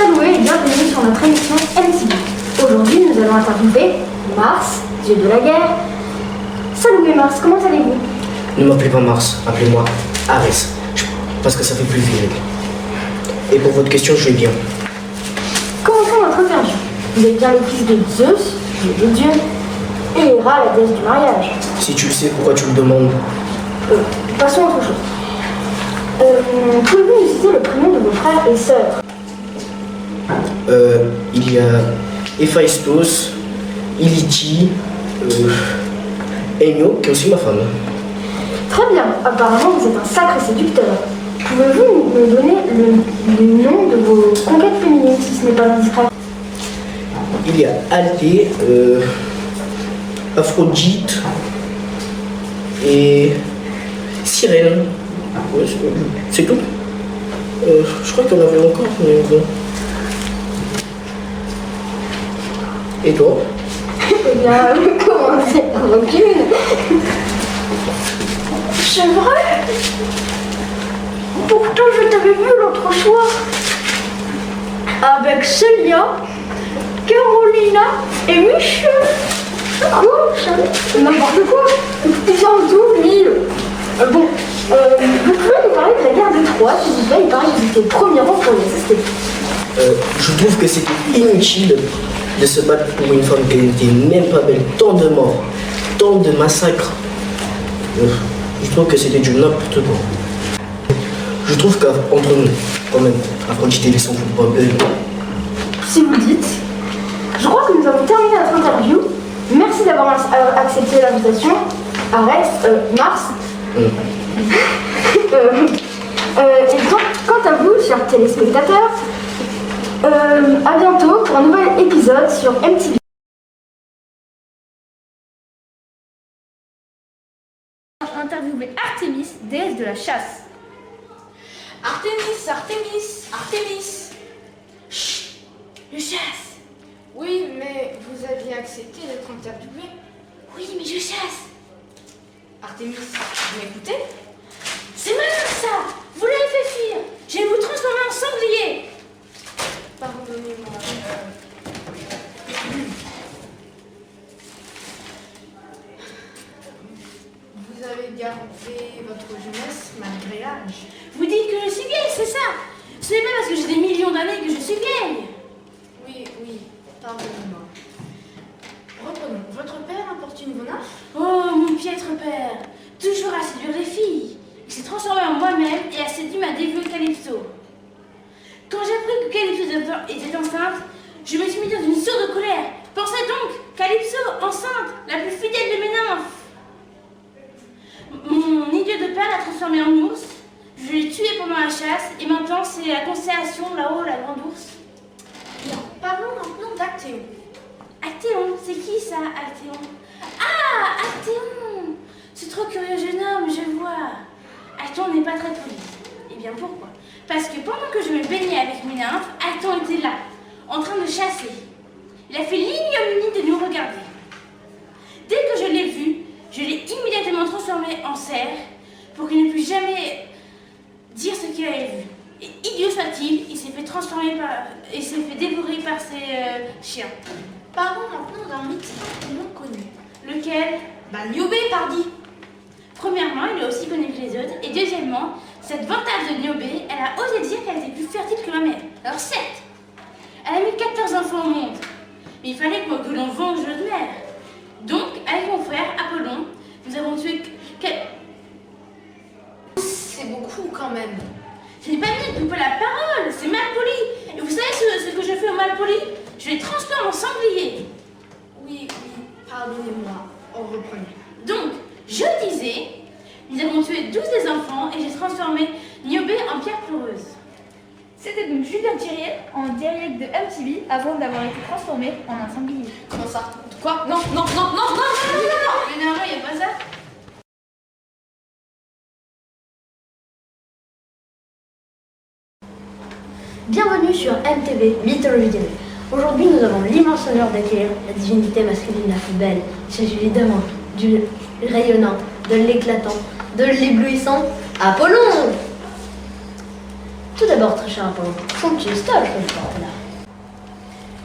Salut et bienvenue sur notre émission MTV. Aujourd'hui, nous allons interviewer Mars, dieu de la guerre. Salut Mars, comment allez-vous? Ne m'appelez pas Mars, appelez-moi Ares, parce que ça fait plus viril. Et pour votre question, je vais bien. Commençons notre interview. Vous êtes bien le fils de Zeus, dieu des dieux, et Hera, la déesse du mariage. Si tu le sais, pourquoi tu me demandes? Passons à autre chose. Pouvez-vous nous citer le prénom de vos frères et sœurs? Il y a Héphaïstos, Illithi, Enyo, qui est aussi ma femme. Très bien, apparemment vous êtes un sacré séducteur. Pouvez-vous me donner le nom de vos conquêtes féminines, si ce n'est pas indiscret? Il y a Althée, Aphrodite et Sirène. Ouais, c'est tout. Je crois qu'il y en avait encore, mais bon. Et toi? Eh bien, commencez par aucune. C'est vrai? Pourtant, je t'avais vu l'autre soir avec Célia, Carolina et Michel. Quoi? N'importe quoi. Ils sont tous nuls. Bon, vous pouvez nous parler de la guerre de Troie, s'il vous plaît. Il paraît que vous étiez le premier rang pour y assister. Je trouve que c'était inutile de se battre pour une femme qui n'était même pas belle. Tant de morts, tant de massacres. Je trouve que c'était du n'importe quoi. Je trouve qu'entre nous, quand même, Aphrodite et les sont pas belles. Si vous le dites. Je crois que nous avons terminé notre interview. Merci d'avoir accepté l'invitation. Ares, Mars. Et donc, quant à vous, chers téléspectateurs, à bientôt pour un nouvel épisode sur MTV. Interviewer Artémis, déesse de la chasse. Artémis, Artémis, Artémis. Chut, je chasse. Oui, mais vous aviez accepté d'être interviewé. Oui, mais je chasse. Artémis, vous m'écoutez? C'est malin ça. Vous l'avez fait fuir. Je vais vous transformer en sanglier. Pardonnez-moi. Vous avez gardé votre jeunesse malgré l'âge. Vous dites que je suis vieille, c'est ça? Ce n'est pas parce que j'ai des millions d'années que je suis vieille. Oui, pardonnez-moi. Reprenons. Votre père importune vos nymphes? Oh, mon piètre père, toujours à séduire les filles. Il s'est transformé en moi-même et a séduit ma dévouée Calypso. Quand j'ai appris que Calypso était enceinte, je me suis mis dans une sourde colère. Pensez donc, Calypso, enceinte, la plus fidèle de mes nymphes. Mon idiot de père l'a transformé en ours. Je l'ai tué pendant la chasse et maintenant c'est la constellation là-haut, la grande ours. Bien, parlons maintenant d'Actéon. Actéon, c'est qui ça, Actéon? Ah, Actéon! C'est trop curieux jeune homme, je vois. Actéon n'est pas très poli. Eh bien pourquoi? Parce que pendant que je me baignais avec mes nymphes, Actéon était là, en train de chasser. Il a fait l'ignominie de nous regarder. Dès que je l'ai vu, je l'ai immédiatement transformé en cerf pour qu'il ne puisse jamais dire ce qu'il avait vu. Et idiot soit-il, il s'est fait transformer il s'est fait dévorer par ses chiens. Parlons maintenant d'un mythe non connu. Lequel? Niobé, pardi. Premièrement, il est aussi connu que les autres. Et deuxièmement, cette vantage de Niobé, elle a osé dire qu'elle était plus fertile que ma mère. Alors certes, elle a mis 14 enfants au monde. Mais il fallait que l'on venge notre mère. Donc, avec mon frère, Apollon, nous avons tué... C'est beaucoup quand même. Ce n'est pas bien de couper la parole, c'est mal poli. Et vous savez ce que je fais au mal poli? Je les transforme en sanglier. Oui, pardonnez-moi, on reprend. Donc, je disais, nous avons tué 12 des enfants et j'ai transformé Niobé en pierre pleureuse. C'était donc Julien Thiriet en direct de MTV avant d'avoir été transformé en un sanglier. Comment ça? Quoi? Non. Mais non, il n'y a pas ça. Bienvenue sur MTV, Mythologie TV. Aujourd'hui, nous avons l'immense honneur d'accueillir la divinité masculine la plus belle. Il s'agit évidemment du rayonnant, de l'éclatant, de l'éblouissant Apollon. Tout d'abord, très cher Apollon, somptueux stage que je porte là.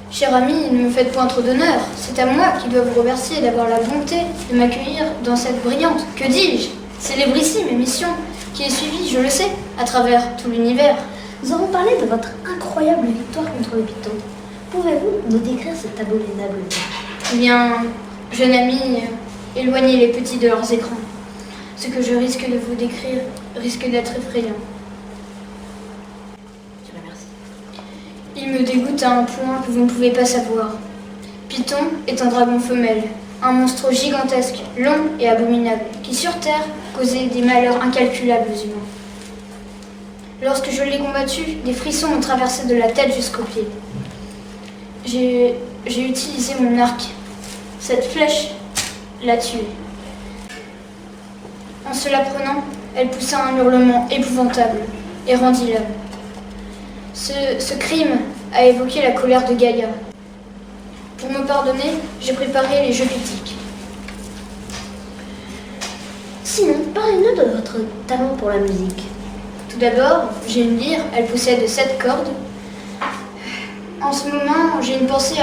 Cher ami, ne me faites point trop d'honneur. C'est à moi qui dois vous remercier d'avoir la bonté de m'accueillir dans cette brillante, que dis-je, célébrissime émission qui est suivie, je le sais, à travers tout l'univers. Nous avons parlé de votre incroyable victoire contre les pitons. Pouvez-vous nous décrire cet abominable jeu? Eh bien, jeune ami, éloignez les petits de leurs écrans. Ce que je risque de vous décrire risque d'être effrayant. Je vous remercie. Il me dégoûte à un point que vous ne pouvez pas savoir. Python est un dragon femelle, un monstre gigantesque, long et abominable, qui sur Terre causait des malheurs incalculables aux humains. Lorsque je l'ai combattu, des frissons m'ont traversé de la tête jusqu'aux pieds. J'ai utilisé mon arc. Cette flèche l'a tué. En se la prenant, elle poussa un hurlement épouvantable et rendit l'âme. Ce crime a évoqué la colère de Gaïa. Pour me pardonner, j'ai préparé les jeux pythiques. Sinon, parlez-nous de votre talent pour la musique. Tout d'abord, j'ai une lyre, elle possède 7 cordes. En ce moment, j'ai une pensée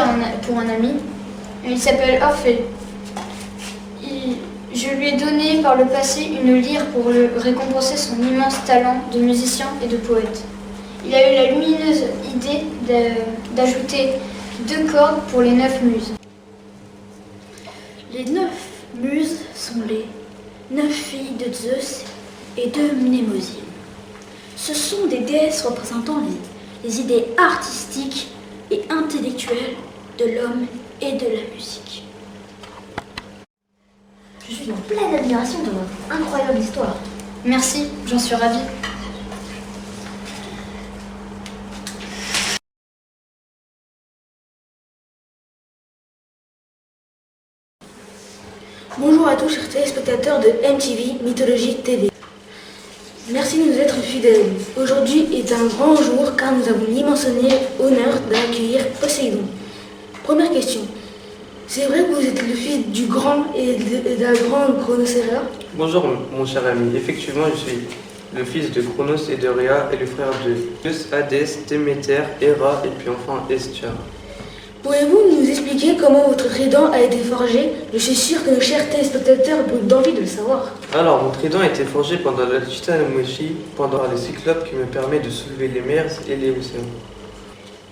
pour un ami. Il s'appelle Orphée. Je lui ai donné par le passé une lyre pour le récompenser son immense talent de musicien et de poète. Il a eu la lumineuse idée d'ajouter 2 cordes pour les 9 muses. Les 9 muses sont les 9 filles de Zeus et de Mnémosyne. Ce sont des déesses représentant les idées artistiques et intellectuelles de l'homme et de la musique. Je suis en pleine admiration de votre incroyable histoire. Merci, j'en suis ravie. Bonjour à tous chers téléspectateurs de MTV Mythologie TV. Merci de nous être fidèles. Aujourd'hui est un grand jour car nous avons l'immense honneur d'accueillir Poséidon. Première question. C'est vrai que vous êtes le fils du grand et de la grande Chronos-Héra? Bonjour mon cher ami, effectivement je suis le fils de Chronos et de Rhea et le frère de Zeus, Hadès, Déméter, Héra et puis enfin Hestia. Pouvez-vous nous expliquer comment votre trident a été forgé? Je suis sûr que nos chers téléspectateurs ont d'envie de le savoir. Alors mon trident a été forgé pendant la titanomachie, pendant les cyclopes qui me permet de soulever les mers et les océans.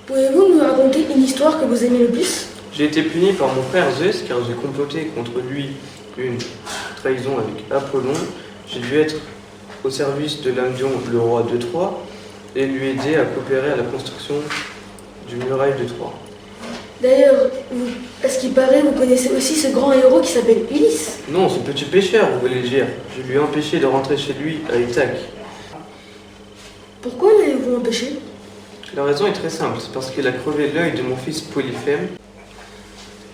Pouvez-vous nous raconter une histoire que vous aimez le plus? J'ai été puni par mon frère Zeus car j'ai comploté contre lui une trahison avec Apollon. J'ai dû être au service de Lambion, le roi de Troie, et lui aider à coopérer à la construction du muraille de Troie. D'ailleurs, à ce qui paraît, vous connaissez aussi ce grand héros qui s'appelle Ulysse. Non, ce petit pêcheur, vous voulez dire. Je lui ai empêché de rentrer chez lui à Ithaque. Pourquoi l'avez-vous empêché? La raison est très simple, c'est parce qu'il a crevé l'œil de mon fils Polyphème.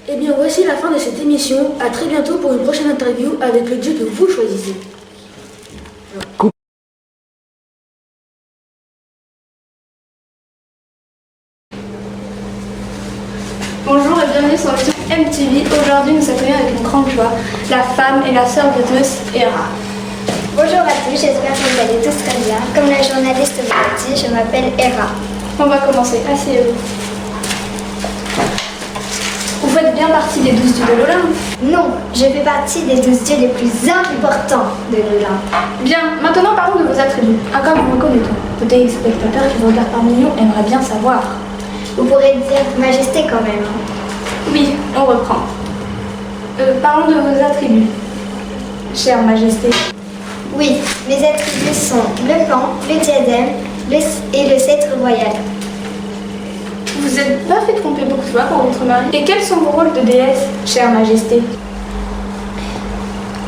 Eh bien, voici la fin de cette émission. À très bientôt pour une prochaine interview avec le dieu que vous choisissez. Bonjour et bienvenue sur l'émission MTV. Aujourd'hui, nous accueillons avec une grande joie la femme et la sœur de Zeus, Héra. Bonjour à tous, j'espère que vous allez tous très bien. Comme la journaliste vous l'a dit, je m'appelle Héra. On va commencer. Asseyez-vous. Vous faites bien partie des 12 dieux de l'Olympe. Non, je fais partie des 12 dieux les plus importants de l'Olympe. Bien, maintenant parlons de vos attributs. À quoi vous reconnaissez? Vos téléspectateurs qui vous regardent par millions aimeraient bien savoir. Vous pourrez dire majesté quand même. Oui, on reprend. Parlons de vos attributs, chère majesté. Oui, mes attributs sont le pan, le diadème et le sceptre royal. Vous n'êtes pas fait tromper beaucoup de fois par votre mari. Et quels sont vos rôles de déesse, chère majesté?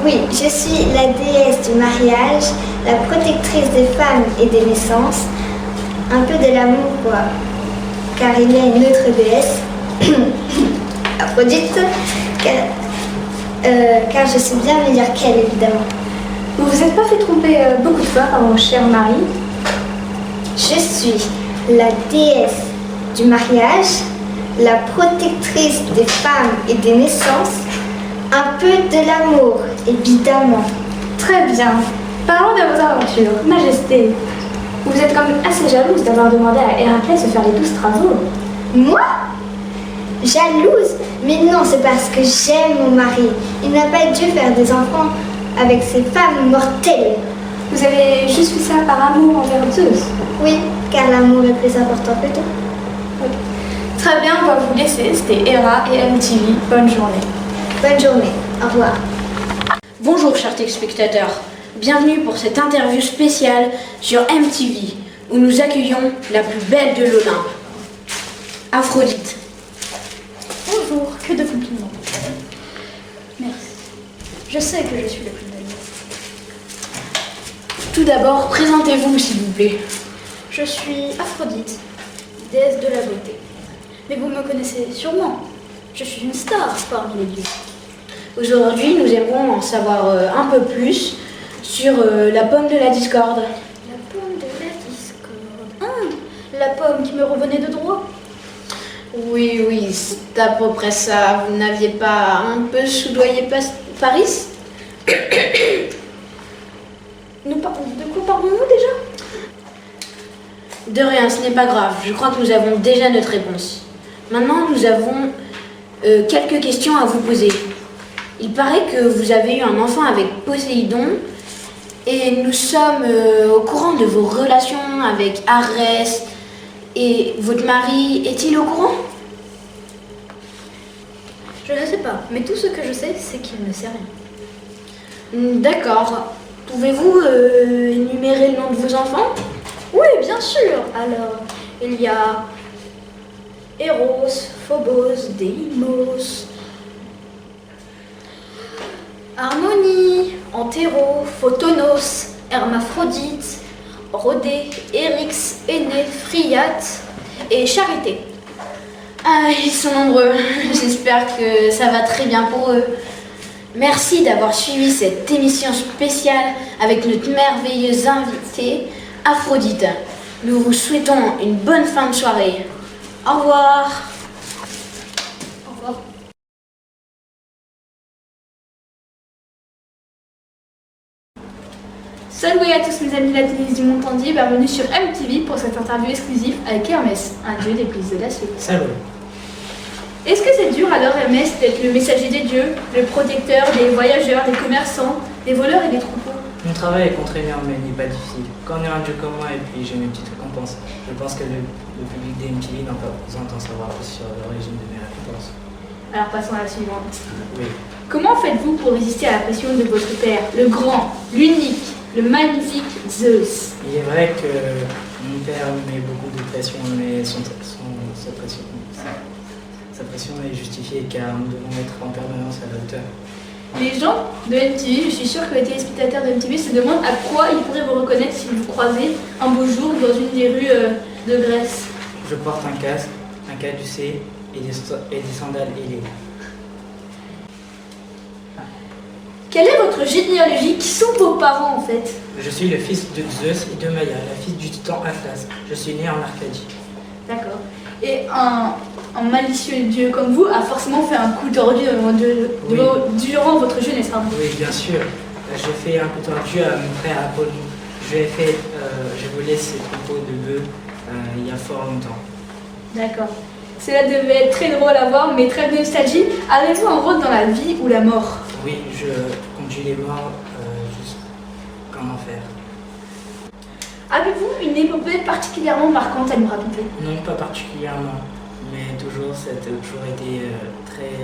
Oui, je suis la déesse du mariage, la protectrice des femmes et des naissances, un peu de l'amour quoi, car il y a une autre déesse, Aphrodite, car je suis bien meilleure qu'elle évidemment. Vous vous êtes pas fait tromper beaucoup de fois par mon cher mari? Je suis la déesse du mariage, la protectrice des femmes et des naissances, un peu de l'amour, évidemment. Très bien. Parlons de vos aventures, majesté. Vous êtes quand même assez jalouse d'avoir demandé à Héraclès de faire les 12 travaux. Moi? Jalouse? Mais non, c'est parce que j'aime mon mari. Il n'a pas dû faire des enfants avec ces femmes mortelles. Vous avez juste fait ça par amour envers Zeus. Oui, car l'amour est plus important que tout. Très bien, on va vous laisser. C'était Hera et MTV. Bonne journée. Bonne journée. Au revoir. Bonjour chers téléspectateurs, bienvenue pour cette interview spéciale sur MTV où nous accueillons la plus belle de l'Olympe, Aphrodite. Bonjour, que de compliments. Merci. Je sais que je suis la plus belle. Tout d'abord, présentez-vous s'il vous plaît. Je suis Aphrodite, déesse de la beauté. Mais vous me connaissez sûrement. Je suis une star parmi les dieux. Aujourd'hui, nous aimerons en savoir un peu plus sur la pomme de la discorde. La pomme de la discorde. Ah, la pomme qui me revenait de droit. Oui, c'est à peu près ça. Vous n'aviez pas un peu soudoyé Paris? De quoi parlons-nous déjà? De rien, ce n'est pas grave. Je crois que nous avons déjà notre réponse. Maintenant, nous avons quelques questions à vous poser. Il paraît que vous avez eu un enfant avec Poséidon et nous sommes au courant de vos relations avec Arès et votre mari. Est-il au courant? Je ne sais pas, mais tout ce que je sais, c'est qu'il ne sait rien. D'accord. Pouvez-vous énumérer le nom de vos enfants? Oui, bien sûr. Alors, il y a Eros, Phobos, Deimos, Harmonie, Antéro, Photonos, Hermaphrodite, Rhodé, Eryx, Énée, Phryate et Charité. Ah, ils sont nombreux. J'espère que ça va très bien pour eux. Merci d'avoir suivi cette émission spéciale avec notre merveilleuse invitée, Aphrodite. Nous vous souhaitons une bonne fin de soirée. Au revoir. Au revoir. Salut à tous mes amis de la tennis du monde entier, bienvenue sur MTV pour cette interview exclusive avec Hermès, un dieu des prises de l'acier. Salut. Est-ce que c'est dur alors Hermès d'être le messager des dieux, le protecteur des voyageurs, des commerçants, des voleurs et des troupeaux? Mon travail est contraignant mais n'est pas difficile. Quand on est un dieu comme moi et puis j'ai mes petites récompenses, je pense que le public des MTV n'a pas besoin d'en savoir plus sur l'origine de mes récompenses. Alors passons à la suivante. Oui. Comment faites-vous pour résister à la pression de votre père, le grand, l'unique, le magnifique Zeus? Il est vrai que mon père met beaucoup de pression, mais sa pression est justifiée car nous devons être en permanence à la hauteur. Les gens de MTV, je suis sûre que les téléspectateurs de MTV se demandent à quoi ils pourraient vous reconnaître si vous croisez un beau jour dans une des rues de Grèce. Je porte un casque, un caducée et des sandales ailées. Quelle est votre généalogie? Qui sont vos parents en fait? Je suis le fils de Zeus et de Maïa, la fille du titan Atlas. Je suis né en Arcadie. D'accord. Et un malicieux dieu comme vous a forcément fait un coup tordu durant votre jeunesse. Pardon. Oui, bien sûr. J'ai fait un coup tordu à mon frère Apollon. J'ai volé ses troupeaux de bœufs il y a fort longtemps. D'accord. Cela devait être très drôle à voir, mais très nostalgique. Avez-vous un rôle dans la vie ou la mort? Oui, je conduis les morts jusqu'en enfer. Avez-vous une épopée particulièrement marquante à nous raconter? Non, pas particulièrement, mais toujours, ça a toujours été très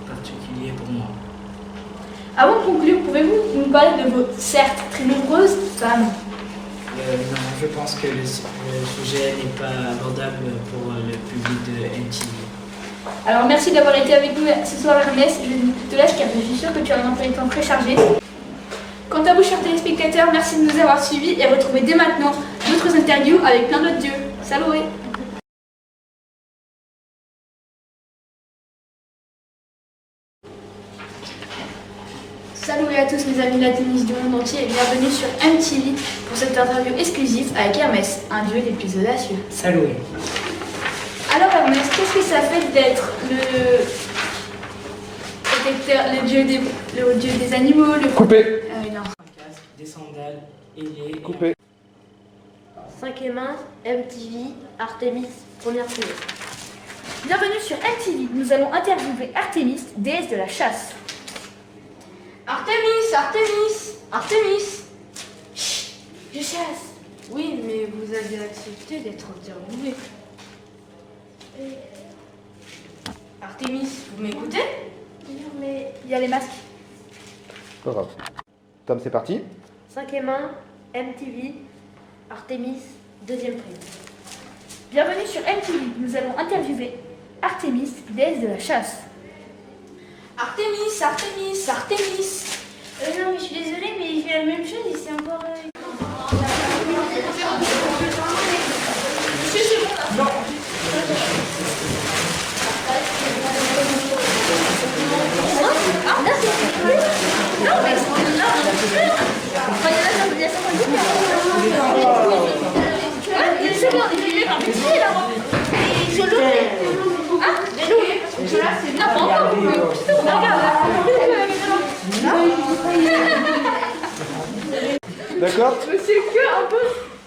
particulier pour moi. Avant de conclure, pouvez-vous nous parler de vos, certes, très nombreuses femmes? Non, je pense que le sujet n'est pas abordable pour le public de MTV. Alors merci d'avoir été avec nous ce soir Ernest, je te laisse car je suis sûre que tu as un emploi du temps très chargé. Quant à vous chers téléspectateurs, merci de nous avoir suivis et retrouvez dès maintenant d'autres interviews avec plein d'autres dieux. Salut! Salut à tous mes amis de la tennis du monde entier et bienvenue sur MTV pour cette interview exclusive avec Hermès, un dieu des plus audacieux. Salut! Alors Hermès, qu'est-ce que ça fait d'être le protecteur, le dieu des animaux, le... Coupé. Non. Des sandales ailées. Coupé. 5e 1, MTV, Artemis, première saison. Bienvenue sur MTV. Nous allons interviewer Artemis, déesse de la chasse. Artemis, Artemis, Artemis. Chut, je chasse. Oui, mais vous avez accepté d'être interviewé. Artemis, vous m'écoutez? Mais il y a les masques. Pas grave. Tom, c'est parti. 5e 1, MTV, Artemis, 2e prime. Bienvenue sur MTV. Nous allons interviewer Artemis, déesse de la chasse. Artemis, Artemis, Artemis. Non, mais je suis désolée, mais il fait la même chose et c'est encore. D'accord?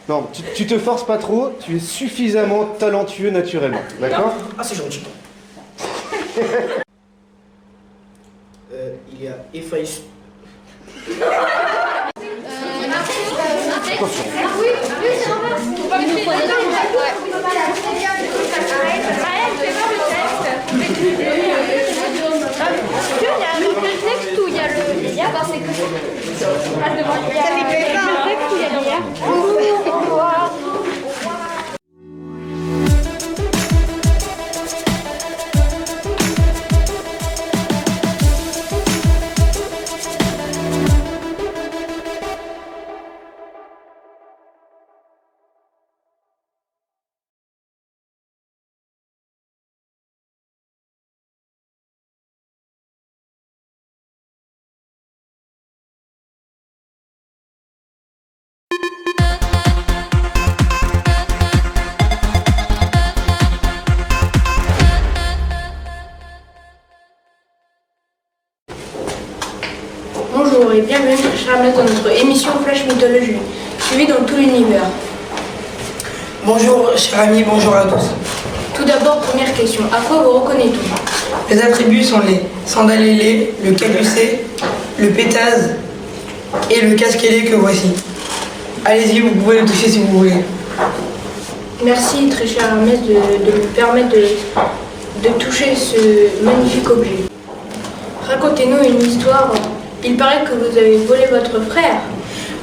Non, tu te forces pas trop, tu es suffisamment talentueux naturellement. D'accord? Ah, c'est gentil. Il y a efface. Bonjour et bienvenue chers amis dans notre émission Flash Mythologie, suivie dans tout l'univers. Bonjour chers amis, bonjour à tous. Tout d'abord, première question, à quoi vous reconnaît-on? Les attributs sont les sandales ailées, le capucé, le pétase et le casque ailé que voici. Allez-y, vous pouvez le toucher si vous voulez. Merci très cher Hermès de me permettre de toucher ce magnifique objet. Racontez-nous une histoire. Il paraît que vous avez volé votre frère.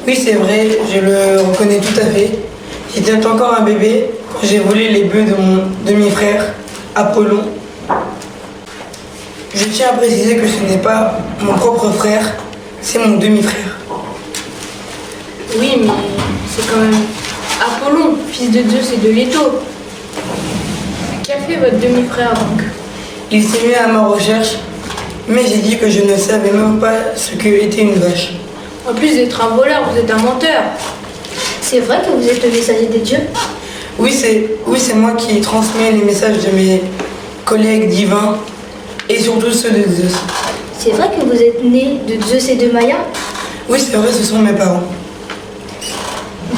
Oui, c'est vrai, je le reconnais tout à fait. J'étais encore un bébé quand j'ai volé les bœufs de mon demi-frère, Apollon. Je tiens à préciser que ce n'est pas mon propre frère, c'est mon demi-frère. Oui, mais c'est quand même Apollon, fils de Zeus et de Leto. Qu'a fait votre demi-frère donc? Il s'est mis à ma recherche, mais j'ai dit que je ne savais même pas ce qu'était une vache. En plus d'être un voleur, vous êtes un menteur. C'est vrai que vous êtes le messager des dieux? Oui, c'est moi qui transmets les messages de mes collègues divins et surtout ceux de Zeus. C'est vrai que vous êtes né de Zeus et de Maya? Oui, c'est vrai, ce sont mes parents.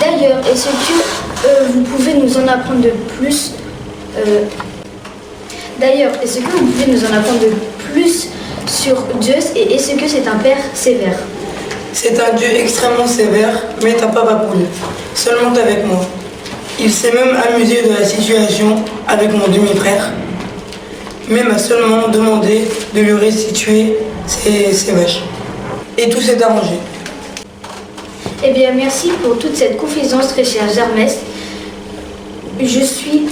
D'ailleurs, est-ce que vous pouvez nous en apprendre de plus sur Zeus et est-ce que c'est un père sévère? C'est un dieu extrêmement sévère, mais t'as pas poule. Seulement avec moi. Il s'est même amusé de la situation avec mon demi-frère, mais m'a seulement demandé de lui restituer ses vaches. Et tout s'est arrangé. Eh bien, merci pour toute cette confidence, très cher Hermès. Je suis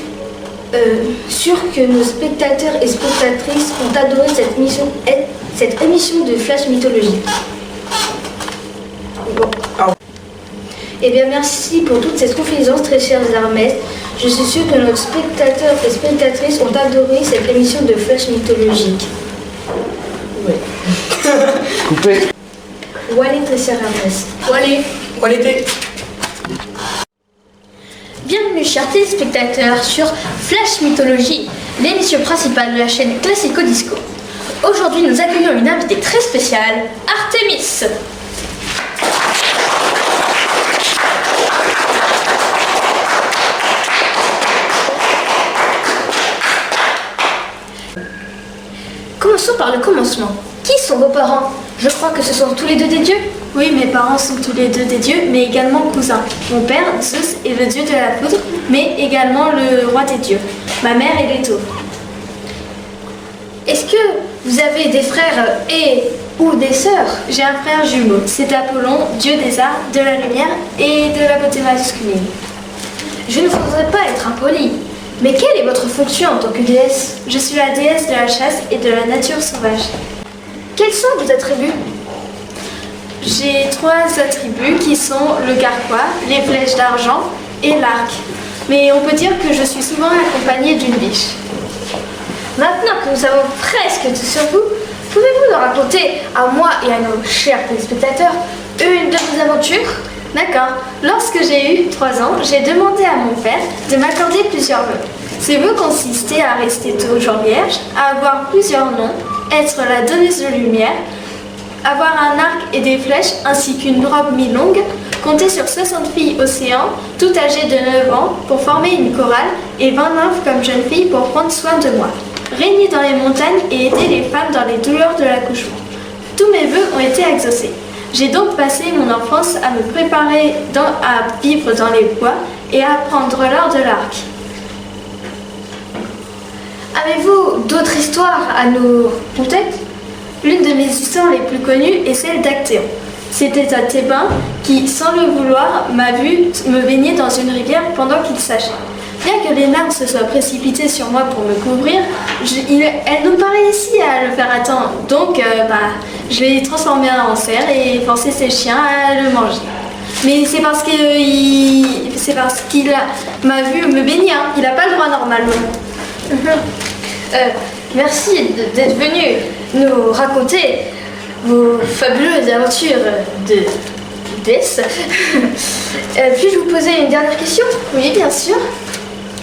sûre que nos spectateurs et spectatrices ont adoré cette émission de Flash Mythologie. Bon. Eh bien, merci pour toute cette confidence, très cher Hermès. Je suis sûre que nos spectateurs et spectatrices ont adoré cette émission de Flash Mythologique. Oui. Coupé. Wallet, très cher Hermès. Wallet. Bienvenue chers téléspectateurs sur Flash Mythologie, l'émission principale de la chaîne Classico Disco. Aujourd'hui nous accueillons une invitée très spéciale, Artemis. Commençons par le commencement. Qui sont vos parents? Je crois que ce sont tous les deux des dieux. Oui, mes parents sont tous les deux des dieux, mais également cousins. Mon père, Zeus, est le dieu de la foudre, mais également le roi des dieux. Ma mère est Leto. Est-ce que vous avez des frères ou des sœurs? J'ai un frère jumeau, c'est Apollon, dieu des arts, de la lumière et de la beauté masculine. Je ne voudrais pas être impoli, mais quelle est votre fonction en tant que déesse? Je suis la déesse de la chasse et de la nature sauvage. Quels sont vos attributs? J'ai 3 attributs qui sont le carquois, les flèches d'argent et l'arc. Mais on peut dire que je suis souvent accompagnée d'une biche. Maintenant que nous savons presque tout sur vous, pouvez-vous nous raconter à moi et à nos chers téléspectateurs une de vos aventures? D'accord. Lorsque j'ai eu 3 ans, j'ai demandé à mon père de m'accorder plusieurs vœux. Ces vœux consistaient à rester toujours vierge, à avoir plusieurs noms, être la donneuse de lumière, avoir un arc et des flèches ainsi qu'une robe mi-longue, compter sur 60 filles océans, toutes âgées de 9 ans, pour former une chorale, et 20 nymphes comme jeunes filles pour prendre soin de moi. Régner dans les montagnes et aider les femmes dans les douleurs de l'accouchement. Tous mes vœux ont été exaucés. J'ai donc passé mon enfance à me préparer à vivre dans les bois et à apprendre l'art de l'arc. Avez-vous d'autres histoires à nous conter? L'une de mes histoires les plus connues est celle d'Actéon. C'était un Thébain qui, sans le vouloir, m'a vu me baigner dans une rivière pendant qu'il s'agit. Bien que les larmes se soient précipitées sur moi pour me couvrir, elle nous paraît ici à le faire attendre. Donc, je l'ai transformé en cerf et forcé ses chiens à le manger. Mais c'est parce qu'il m'a vu me baigner, hein. Il n'a pas le droit normalement. Merci d'être venu nous raconter vos fabuleuses aventures de déesse. Puis-je vous poser une dernière question? Oui, bien sûr.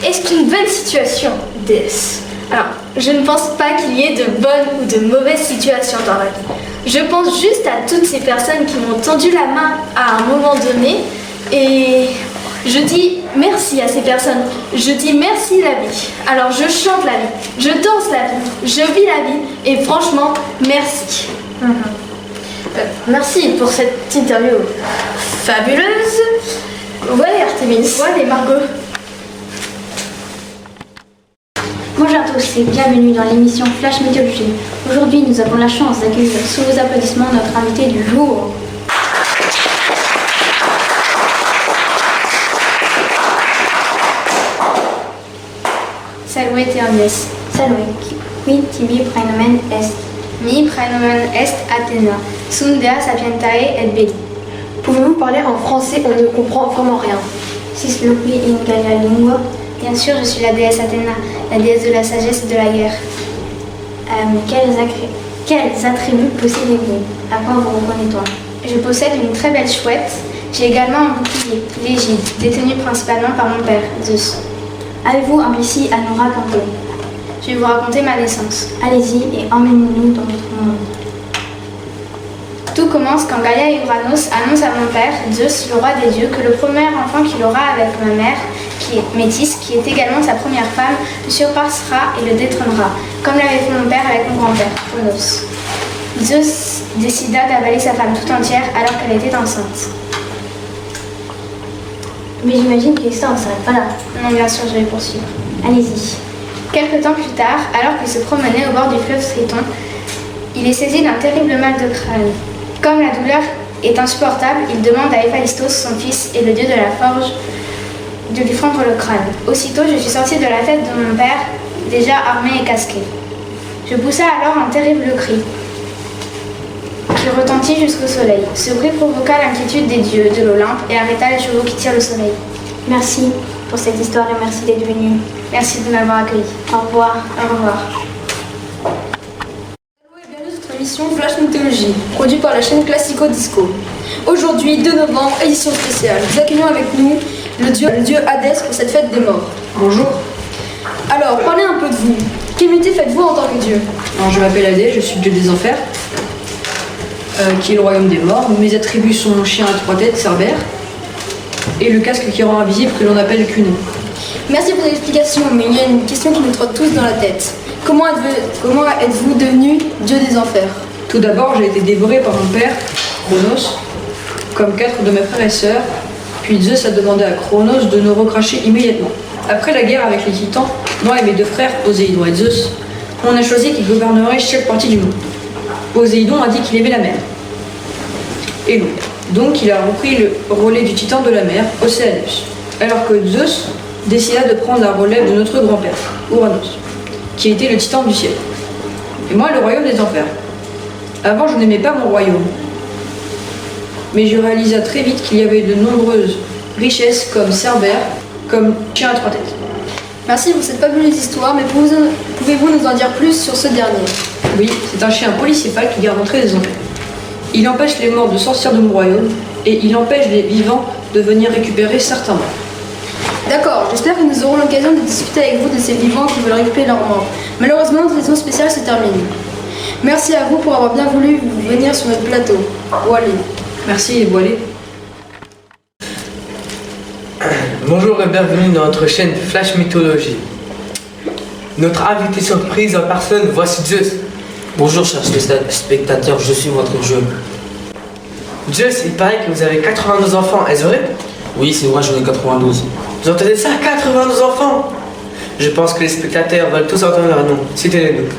Est-ce qu'une bonne situation, déesse? Alors, je ne pense pas qu'il y ait de bonnes ou de mauvaises situations dans la vie. Je pense juste à toutes ces personnes qui m'ont tendu la main à un moment donné et je dis merci à ces personnes. Je dis merci la vie. Alors je chante la vie, je danse la vie, je vis la vie et franchement, merci. Merci pour cette interview fabuleuse. Ouais, Artémis. Ouais, Margot. Bonjour à tous et bienvenue dans l'émission Flash Mythologie. Aujourd'hui, nous avons la chance d'accueillir sous vos applaudissements notre invité du jour. Salve Hermes. Salve, qui tibi praenomen est. Mi praenomen est Athéna. Sum dea sapientae et belli. Pouvez-vous parler en français? On ne comprend vraiment rien. Sis loqui in gallia lingua. Bien sûr, je suis la déesse Athéna, la déesse de la sagesse et de la guerre. Quels attributs possédez-vous? À quoi vous reconnaît-on? Je possède une très belle chouette. J'ai également un bouclier, l'égide, détenu principalement par mon père, Zeus. Avez-vous un récit à nous raconter? Je vais vous raconter ma naissance. Allez-y et emmenez-nous dans votre monde. Tout commence quand Gaïa et Uranos annoncent à mon père, Zeus, le roi des dieux, que le premier enfant qu'il aura avec ma mère, qui est métisse, qui est également sa première femme, le surpassera et le détrônera, comme l'avait fait mon père avec mon grand-père, Cronos. Zeus décida d'avaler sa femme tout entière alors qu'elle était enceinte. Mais j'imagine que l'histoire ne s'arrête pas là. Non, bien sûr, je vais poursuivre. Allez-y. Quelque temps plus tard, alors qu'il se promenait au bord du fleuve Triton, il est saisi d'un terrible mal de crâne. Comme la douleur est insupportable, il demande à Héphaïstos, son fils et le dieu de la forge, de lui fendre le crâne. Aussitôt, je suis sortie de la tête de mon père, déjà armé et casqué. Je poussa alors un terrible cri qui retentit jusqu'au soleil. Ce bruit provoqua l'inquiétude des dieux de l'Olympe et arrêta les chevaux qui tirent le soleil. Merci pour cette histoire et merci d'être venu. Merci de m'avoir accueilli. Au revoir. Au revoir. Bienvenue à notre émission Flash Mythologie, produite par la chaîne Classico Disco. Aujourd'hui, 2 novembre, édition spéciale. Nous accueillons avec nous le dieu Hadès pour cette fête des morts. Bonjour. Alors, parlez un peu de vous. Quel métier faites-vous en tant que dieu? Alors, je m'appelle Hadès, je suis le dieu des enfers, qui est le royaume des morts. Mes attributs sont chien à 3 têtes, Cerbère, et le casque qui rend invisible que l'on appelle Cuné. Merci pour l'explication, mais il y a une question qui nous trotte tous dans la tête. Comment êtes-vous devenu dieu des enfers? Tout d'abord, j'ai été dévoré par mon père, Chronos, comme 4 de mes frères et sœurs, puis Zeus a demandé à Chronos de nous recracher immédiatement. Après la guerre avec les titans, moi et mes 2 frères, Poséidon et Zeus, on a choisi qui gouvernerait chaque partie du monde. Poséidon a dit qu'il aimait la mer et l'eau. Donc il a repris le relais du titan de la mer, Océanus. Alors que Zeus décida de prendre la relève de notre grand-père, Ouranos, qui était le titan du ciel. Et moi, le royaume des enfers. Avant, je n'aimais pas mon royaume. Mais je réalisa très vite qu'il y avait de nombreuses richesses comme Cerbère, comme chien à 3 têtes. Merci pour cette fabuleuse histoire, mais pouvez-vous nous en dire plus sur ce dernier? Oui, c'est un chien polycéphale qui garde l'entrée des enfers. Il empêche les morts de sortir de mon royaume et il empêche les vivants de venir récupérer certains morts. D'accord, j'espère que nous aurons l'occasion de discuter avec vous de ces vivants qui veulent récupérer leurs morts. Malheureusement, notre émission spéciale se termine. Merci à vous pour avoir bien voulu venir sur notre plateau. Voilà. Merci et voilà. Bonjour et bienvenue dans notre chaîne Flash Mythologie. Notre invité surprise en personne, voici Zeus. Bonjour chers spectateurs, je suis votre dieu. Zeus, il paraît que vous avez 92 enfants, est-ce vrai? Oui, c'est vrai, j'en ai 92. Vous entendez ça, 92 enfants? Je pense que les spectateurs veulent tous entendre leur nom. Citez-les-nous.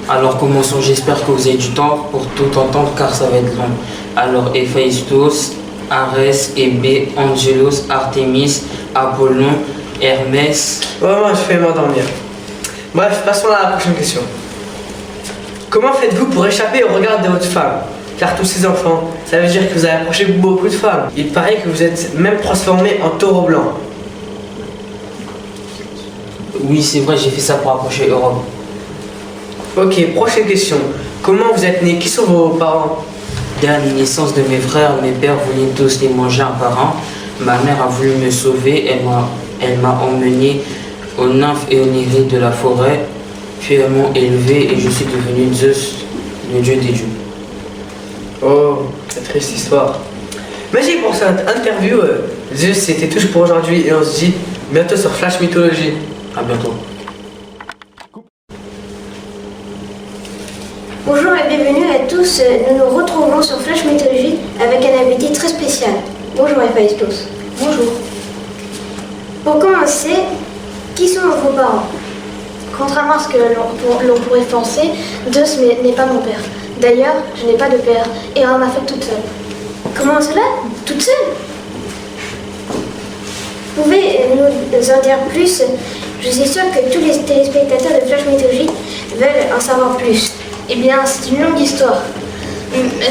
Alors commençons, j'espère que vous avez du temps pour tout entendre car ça va être long. Alors Héphaïstos, Arès, Hébé, Angelos, Artémis, Apollon, Hermès... Vraiment, je fais m'endormir. Bref, passons à la prochaine question. Comment faites-vous pour échapper au regard de votre femme? Car tous ces enfants, ça veut dire que vous avez approché beaucoup de femmes. Il paraît que vous êtes même transformé en taureau blanc. Oui, c'est vrai, j'ai fait ça pour approcher Europe. Ok, prochaine question. Comment vous êtes né? Qui sont vos parents? Dès la naissance de mes frères, mes pères voulaient tous les manger un par un. Ma mère a voulu me sauver, elle m'a emmené aux nymphes et aux néréides de la forêt, puis elles m'ont élevé et je suis devenu Zeus, le dieu des dieux. Oh, cette triste histoire. Merci pour cette interview. Zeus, c'était tout pour aujourd'hui et on se dit bientôt sur Flash Mythologie. À bientôt. Bonjour et bienvenue à tous. Nous nous retrouvons sur Flash Mythologie avec un invité très spécial. Bonjour Héphaïstos. Bonjour. Pour commencer, qui sont vos parents? Contrairement à ce que l'on pourrait penser, Zeus n'est pas mon père. D'ailleurs, je n'ai pas de père et on m'a fait toute seule. Comment cela? Toute seule? Vous pouvez nous en dire plus? Je suis sûre que tous les téléspectateurs de Flash Mythologie veulent en savoir plus. Eh bien, c'est une longue histoire.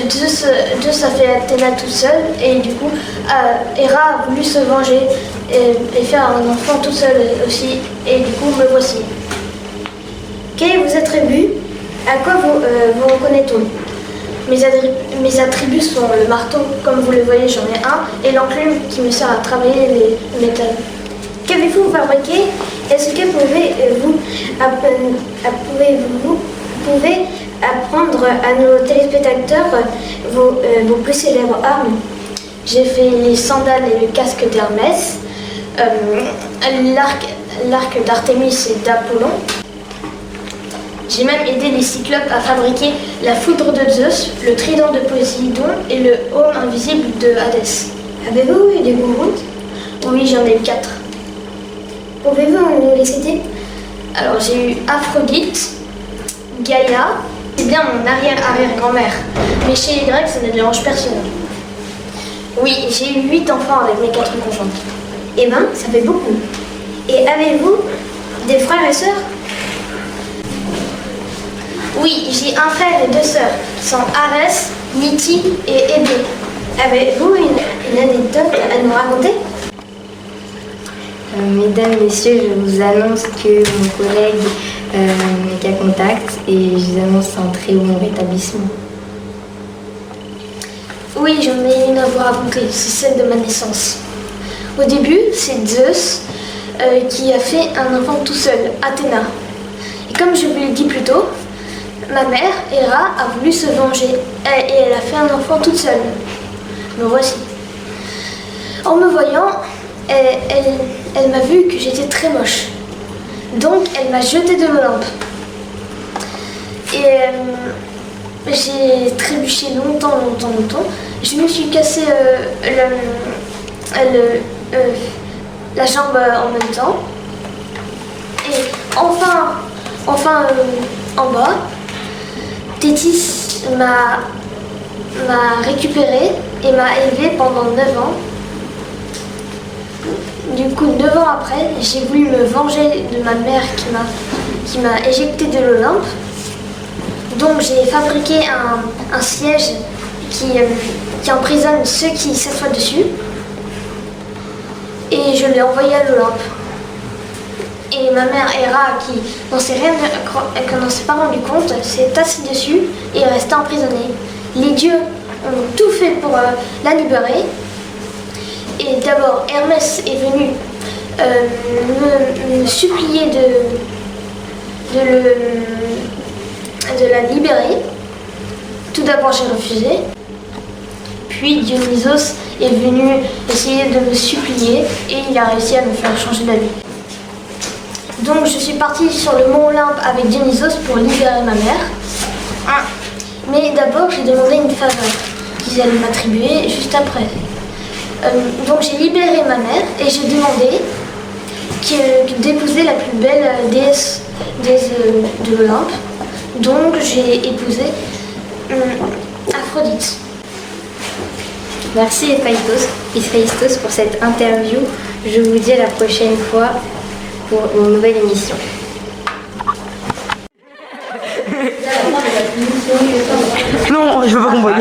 Zeus a fait Athéna toute seule et du coup, Héra a voulu se venger et faire un enfant toute seule aussi. Et du coup, me voici. Quel est vos attributs? À quoi vous reconnaît-on? Mes attributs sont le marteau, comme vous le voyez, j'en ai un, et l'enclume qui me sert à travailler les métals. Qu'avez-vous fabriqué? Est-ce que vous pouvez apprendre à nos téléspectateurs vos plus célèbres armes? J'ai fait les sandales et le casque d'Hermès, l'arc d'Artémis et d'Apollon. J'ai même aidé les Cyclopes à fabriquer la foudre de Zeus, le trident de Poséidon et le aume invisible de Hadès. Avez-vous eu des conjointes? Oui, j'en ai eu 4. Pouvez-vous nous les citer? Alors j'ai eu Aphrodite, Gaïa, c'est bien mon arrière-arrière-grand-mère. Mais chez les Grecs, ça ne dérange personne. Oui, j'ai eu 8 enfants avec mes 4 conjointes. Eh ben, ça fait beaucoup. Et avez-vous des frères et sœurs? Oui, j'ai un frère et 2 sœurs, qui sont Arès, Niti et Hébé. Avez-vous une anecdote à nous raconter? Mesdames, Messieurs, je vous annonce que mon collègue n'est qu'à contact et je vous annonce un très bon rétablissement. Oui, j'en ai une à vous raconter, c'est celle de ma naissance. Au début, c'est Zeus qui a fait un enfant tout seul, Athéna. Et comme je vous l'ai dit plus tôt, ma mère, Héra, a voulu se venger et elle a fait un enfant toute seule. Me voici. En me voyant, elle m'a vu que j'étais très moche. Donc elle m'a jeté de l'Olympe. j'ai trébuché longtemps. Je me suis cassé la jambe en même temps. Et enfin en bas, Tétis m'a récupéré et m'a élevé pendant 9 ans. Du coup, 9 ans après, j'ai voulu me venger de ma mère qui m'a éjecté de l'Olympe. Donc j'ai fabriqué un siège qui emprisonne ceux qui s'assoient dessus. Et je l'ai envoyé à l'Olympe. Et ma mère Hera, qui n'en s'est pas rendu compte, s'est assise dessus et est restée emprisonnée. Les dieux ont tout fait pour la libérer. Et d'abord, Hermès est venu me supplier de la libérer. Tout d'abord, j'ai refusé. Puis Dionysos est venu essayer de me supplier et il a réussi à me faire changer d'avis. Donc je suis partie sur le mont Olympe avec Dionysos pour libérer ma mère. Mais d'abord, j'ai demandé une faveur qu'ils allaient m'attribuer juste après. Donc j'ai libéré ma mère et j'ai demandé d'épouser la plus belle déesse de l'Olympe. Donc j'ai épousé Aphrodite. Merci Héphaïstos pour cette interview. Je vous dis à la prochaine fois pour une nouvelle émission. Non, je veux pas qu'on voie.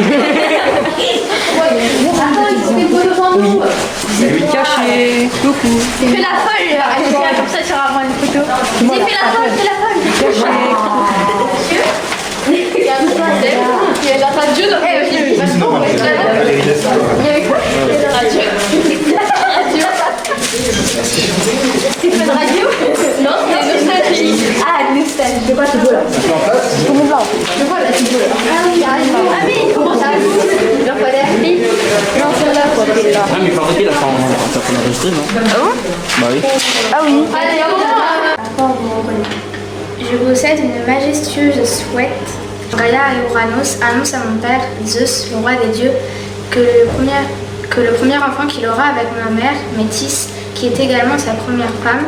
Vous avez caché. Coucou. Fais la folle, comme ça tu auras une photo. Fais la folle. Il y a la radio dans le film. Il y avait quoi? La radio. C'est pas de radio? Non, c'est nostalgie. Ah, nostalgie. Je vois, c'est beau là. Tout le monde là. Je vois là, c'est beau là. Ah oui, comment ça? Genre quoi d'air? Non, c'est là quoi. Ah, mais il faut arrêter là quand on enregistre, non? Ah bon? Bah oui. Ah oui. Je possède une majestueuse souhait. Gaïa et Uranos annoncent à mon père, Zeus, le roi des dieux, que le premier enfant qu'il aura avec ma mère, Métis, qui est également sa première femme,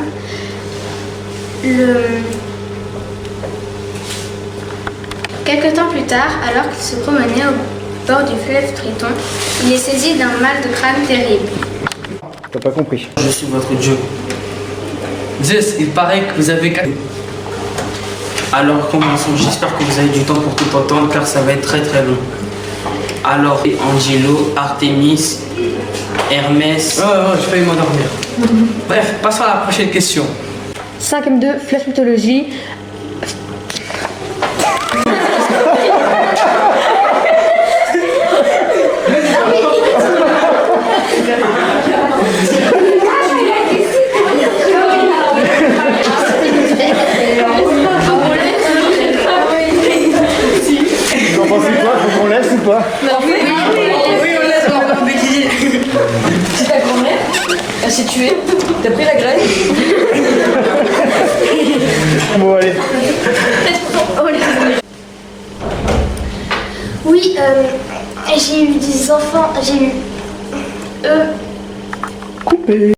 Quelque temps plus tard, alors qu'il se promenait au bord du fleuve Triton, il est saisi d'un mal de crâne terrible. T'as pas compris. Je suis votre dieu. Zeus, il paraît que vous avez... Alors commençons, j'espère que vous avez du temps pour tout entendre car ça va être très très long. Alors, Angelo, Artémis, Hermès... Oh, j'ai failli m'endormir. Bref, passons à la prochaine question. 5 M2, Flash Mythologie. Vous en pensez quoi? Faut qu'on laisse ou pas? Oui, on laisse, on va pas béquiller. C'est ta grand-mère, elle s'est tuée, t'as pris la graine. Bon, allez. Oui, j'ai eu des enfants, j'ai eu Coupé.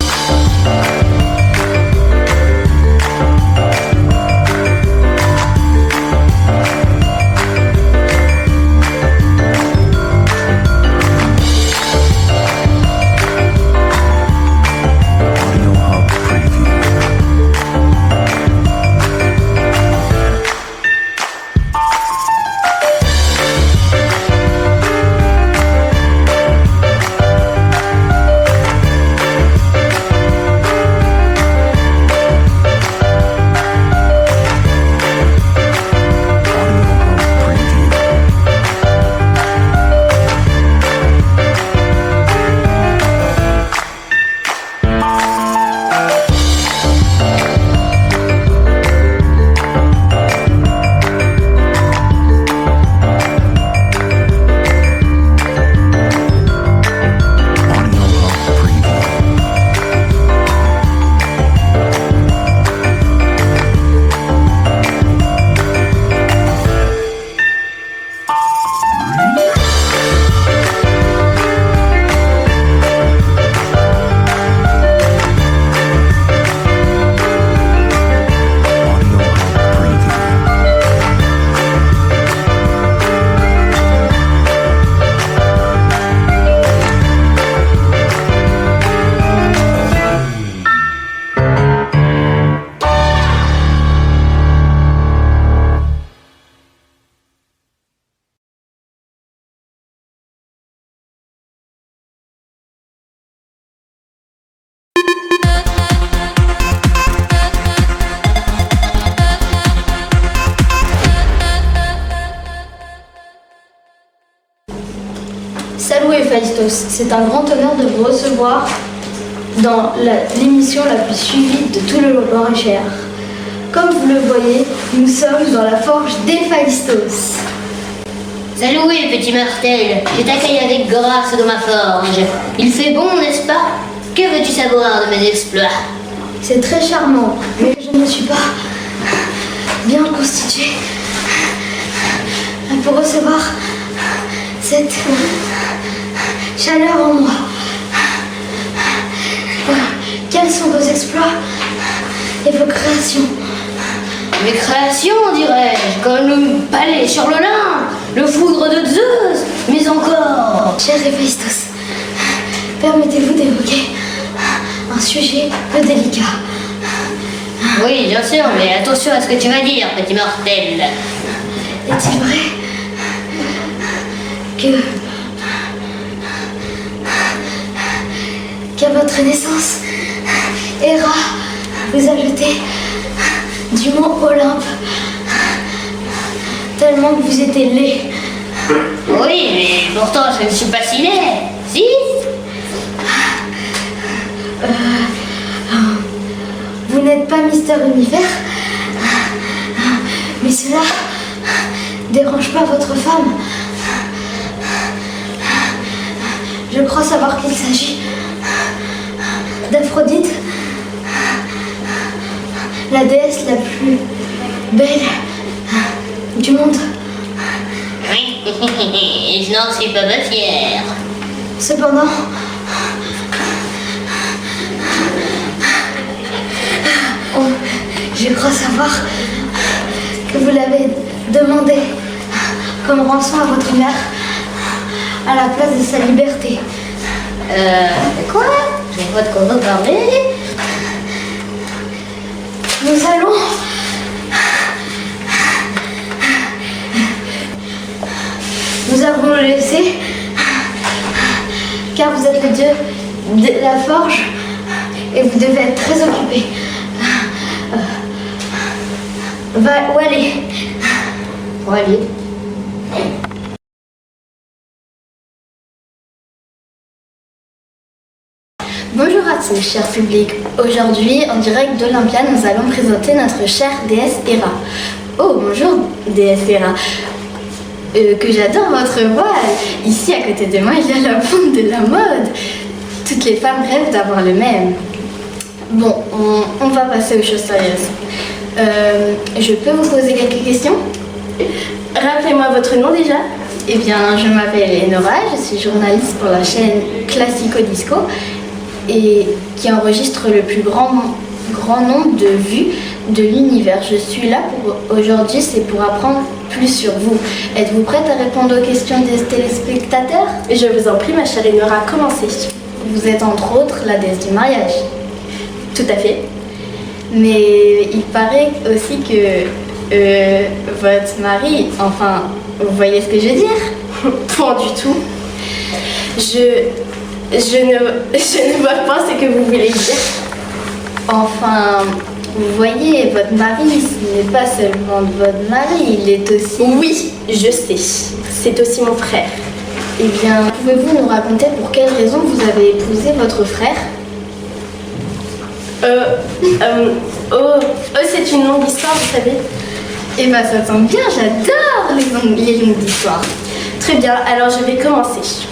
Héphaïstos. C'est un grand honneur de vous recevoir dans l'émission la plus suivie de tout le Loir-et-Cher. Comme vous le voyez, nous sommes dans la forge d'Héphaïstos. Salut petit mortel, je t'accueille avec grâce dans ma forge. Il fait bon, n'est-ce pas? Que veux-tu savoir de mes exploits? C'est très charmant, mais je ne suis pas bien constituée pour recevoir cette chaleur en moi. Quels sont vos exploits et vos créations? Mes créations, dirais-je, comme le palais sur le lin, le foudre de Zeus, mais encore... Cher Héphaïstos, permettez-vous d'évoquer un sujet peu délicat? Oui, bien sûr, mais attention à ce que tu vas dire, petit mortel. Est-il vrai qu'à votre naissance, Héra vous a jeté du mont Olympe tellement que vous étiez laid? Oui, mais pourtant je ne suis pas si laid, si? Vous n'êtes pas Mister Univers, mais cela dérange pas votre femme. Je crois savoir qu'il s'agit d'Aphrodite, la déesse la plus belle du monde. Oui, je n'en suis pas fière. Cependant, je crois savoir que vous l'avez demandé comme rançon à votre mère à la place de sa liberté. Quoi? Je vois de quoi vous parlez. Nous allons le laisser car vous êtes le dieu de la forge et vous devez être très occupé. Où aller? Où aller? Bonjour à tous, cher public. Aujourd'hui, en direct d'Olympia, nous allons présenter notre chère déesse Héra. Oh, bonjour, déesse Héra. Que j'adore votre voile. Ici, à côté de moi, il y a la pointe de la mode. Toutes les femmes rêvent d'avoir le même. Bon, on va passer aux choses sérieuses. Je peux vous poser quelques questions? Rappelez-moi votre nom déjà. Eh bien, je m'appelle Enora, je suis journaliste pour la chaîne Classico Disco et qui enregistre le plus grand nombre de vues de l'univers. Je suis là pour aujourd'hui, c'est pour apprendre plus sur vous. Êtes-vous prête à répondre aux questions des téléspectateurs? Je vous en prie, ma chère Enora, commencez. Vous êtes entre autres la déesse du mariage. Tout à fait. Mais il paraît aussi que votre mari, enfin, vous voyez ce que je veux dire? Pas du tout. Je ne vois pas ce que vous voulez dire. Enfin, vous voyez, votre mari, ce n'est pas seulement votre mari, il est aussi... Oui, je sais. C'est aussi mon frère. Eh bien, pouvez-vous nous raconter pour quelle raison vous avez épousé votre frère? C'est une longue histoire, vous savez. Eh bien, ça tombe bien, j'adore les longues histoires. Très bien, alors je vais commencer.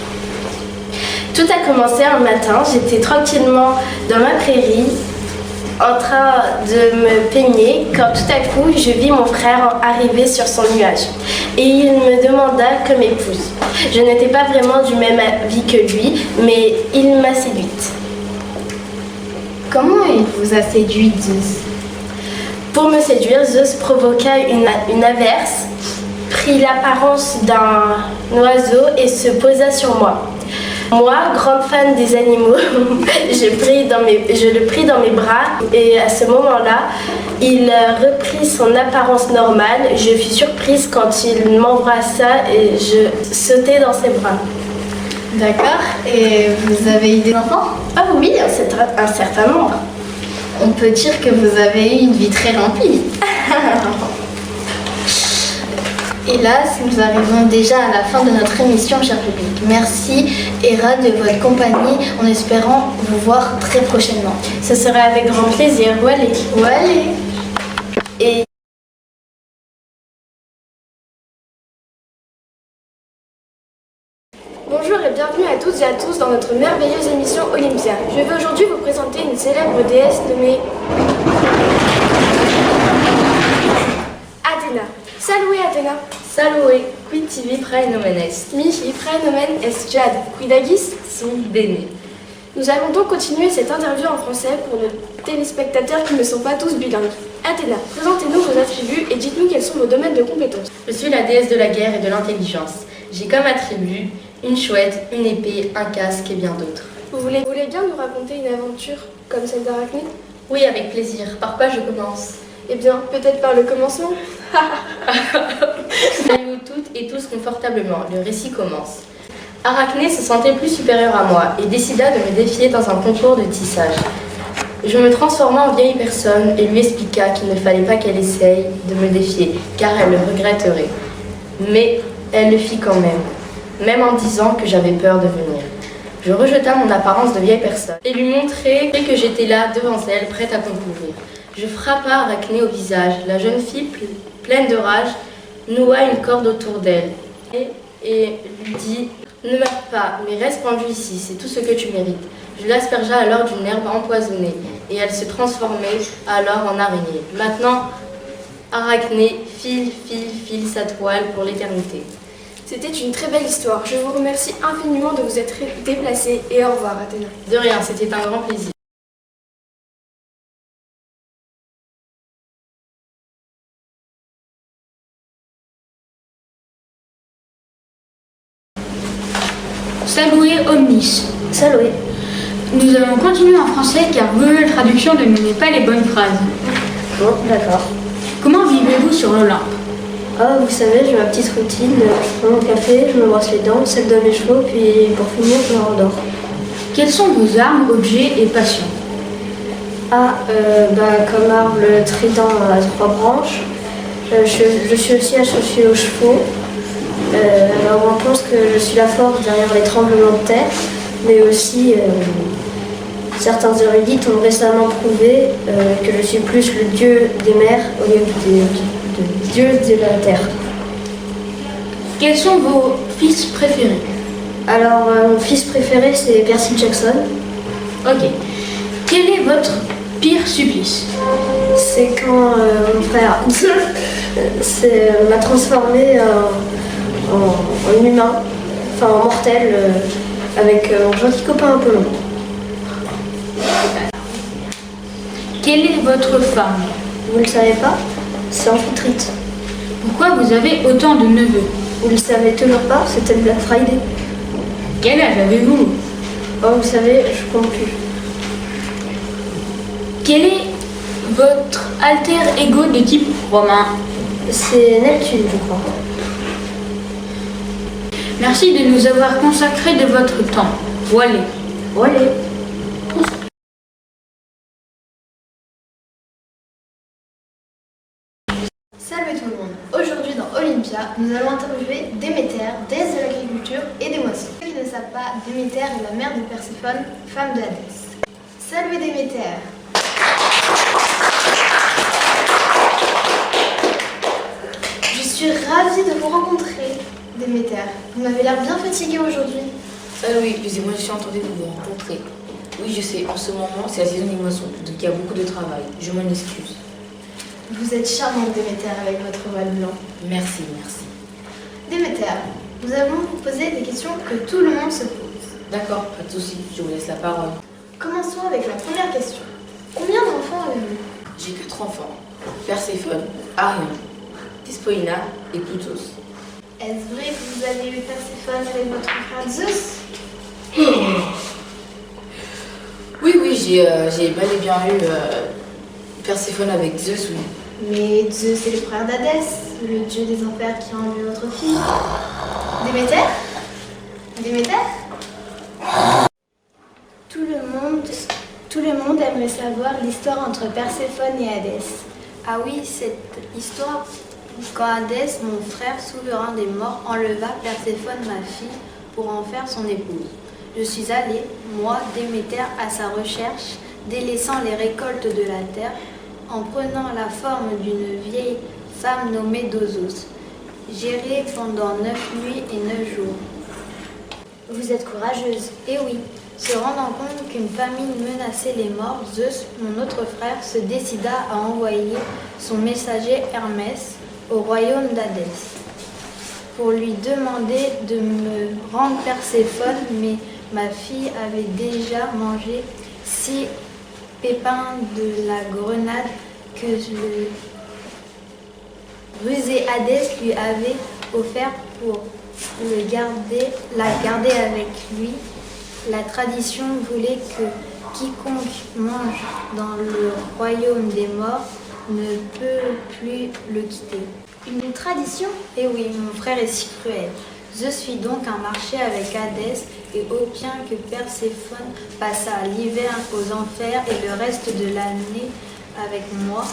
Tout a commencé un matin, j'étais tranquillement dans ma prairie en train de me peigner quand tout à coup je vis mon frère arriver sur son nuage et il me demanda comme épouse. Je n'étais pas vraiment du même avis que lui, mais il m'a séduite. Comment il vous a séduite, Zeus? Pour me séduire, Zeus provoqua une averse, prit l'apparence d'un oiseau et se posa sur moi. Moi, grande fan des animaux, je le pris dans mes bras et à ce moment-là, il reprit son apparence normale. Je fus surprise quand il m'embrassa et je sautai dans ses bras. D'accord. Et vous avez eu des enfants? Ah oui, un certain nombre. On peut dire que vous avez eu une vie très remplie. Et Hélas, nous arrivons déjà à la fin de notre émission, cher public. Merci Hera de votre compagnie, en espérant vous voir très prochainement. Ce sera avec grand plaisir. Où aller? Où aller? Et bonjour et bienvenue à toutes et à tous dans notre merveilleuse émission Olympia. Je vais aujourd'hui vous présenter une célèbre déesse nommée Athéna. Saluez Athéna. Saluez, quid tibi praenomen est? Mihi praenomen est Jade, quid agis sum bene. Nous allons donc continuer cette interview en français pour nos téléspectateurs qui ne sont pas tous bilingues. Athéna, présentez-nous vos attributs et dites-nous quels sont vos domaines de compétences. Je suis la déesse de la guerre et de l'intelligence. J'ai comme attribut une chouette, une épée, un casque et bien d'autres. Vous voulez bien nous raconter une aventure comme celle d'Arachné? Oui, avec plaisir. Par quoi je commence? Eh bien, peut-être par le commencement. Salut toutes et tous confortablement. Le récit commence. Arachné se sentait plus supérieure à moi et décida de me défier dans un concours de tissage. Je me transforma en vieille personne et lui expliqua qu'il ne fallait pas qu'elle essaye de me défier, car elle le regretterait. Mais elle le fit quand même en disant que j'avais peur de venir. Je rejeta mon apparence de vieille personne et lui montrai que j'étais là devant elle, prête à concourir. Je frappa Arachné au visage. La jeune fille, pleine de rage, noua une corde autour d'elle et lui dit « Ne meurs pas, mais reste pendu ici, c'est tout ce que tu mérites. » Je l'aspergea alors d'une herbe empoisonnée et elle se transformait alors en araignée. Maintenant, Arachné file sa toile pour l'éternité. C'était une très belle histoire. Je vous remercie infiniment de vous être déplacé et au revoir Athéna. De rien, c'était un grand plaisir. Saluez omnis. Saluez. Nous allons continuer en français car Google Traduction ne nous met pas les bonnes phrases. Bon, d'accord. Comment vivez-vous sur l'Olympe? Ah, vous savez, j'ai ma petite routine. Je prends mon café, je me brosse les dents, celle de mes chevaux, puis pour finir, je me rendors. Quelles sont vos armes, objets et passions? Comme arme, le trident à 3 branches. Je suis aussi associée aux chevaux. On pense que je suis la force derrière les tremblements de terre, mais aussi certains érudites ont récemment prouvé que je suis plus le dieu des mers au lieu du dieu de la terre. Quels sont vos fils préférés? Alors, mon fils préféré, c'est Percy Jackson. Ok. Quel est votre pire supplice? C'est quand mon frère m'a transformé en humain, enfin en mortel, avec mon gentil copain Apollon. Quelle est votre femme? Vous le savez pas? C'est Amphitrite. Pourquoi vous avez autant de neveux? Vous le savez toujours pas? C'était le Black Friday. Quel âge avez-vous? Oh, vous savez, je compte plus. Quel est votre alter ego de type romain? C'est Neptune, je crois. Merci de nous avoir consacré de votre temps. Voilà. Salut tout le monde. Aujourd'hui dans Olympia, nous allons interviewer Déméter, déesse de l'agriculture et des moissons. Pour ceux qui ne savent pas, Déméter est la mère de Perséphone, femme de Hadès. Salut Déméter. Je suis ravie de vous rencontrer, Déméter. Vous m'avez l'air bien fatiguée aujourd'hui. Oui, excusez-moi, je suis entendu de vous rencontrer. Oui, je sais, en ce moment, c'est la saison des moissons, donc il y a beaucoup de travail. Je m'en excuse. Vous êtes charmante, Déméter, avec votre voile blanc. Merci. Déméter, nous allons vous poser des questions que tout le monde se pose. D'accord, pas de souci, je vous laisse la parole. Commençons avec la première question. Combien d'enfants avez-vous? J'ai 4 enfants. Perséphone, Arion, Tispoïna et Plutos. Est-ce vrai que vous avez eu Perséphone avec votre frère Zeus? Oui, j'ai bel et bien eu Perséphone avec Zeus, oui. Mais Zeus est le frère d'Hadès, le dieu des enfers qui a enlevé votre fille. Déméter? Tout le monde aimerait savoir l'histoire entre Perséphone et Hadès. Ah oui, cette histoire, Quand Hadès, mon frère souverain des morts, enleva Perséphone, ma fille, pour en faire son épouse. Je suis allée, moi, Déméter, à sa recherche, délaissant les récoltes de la terre, en prenant la forme d'une vieille femme nommée Dosos. J'errai pendant 9 nuits et 9 jours. Vous êtes courageuse. Eh oui, se rendant compte qu'une famine menaçait les morts, Zeus, mon autre frère, se décida à envoyer son messager Hermès au royaume d'Hadès pour lui demander de me rendre Perséphone, mais ma fille avait déjà mangé 6 pépins de la grenade que le rusé Hadès lui avait offert pour la garder avec lui. La tradition voulait que quiconque mange dans le royaume des morts ne peut plus le quitter. Une tradition? Eh oui, mon frère est si cruel. Zeus fit donc un marché avec Hadès et obtint que Perséphone passât l'hiver aux enfers et le reste de l'année avec moi.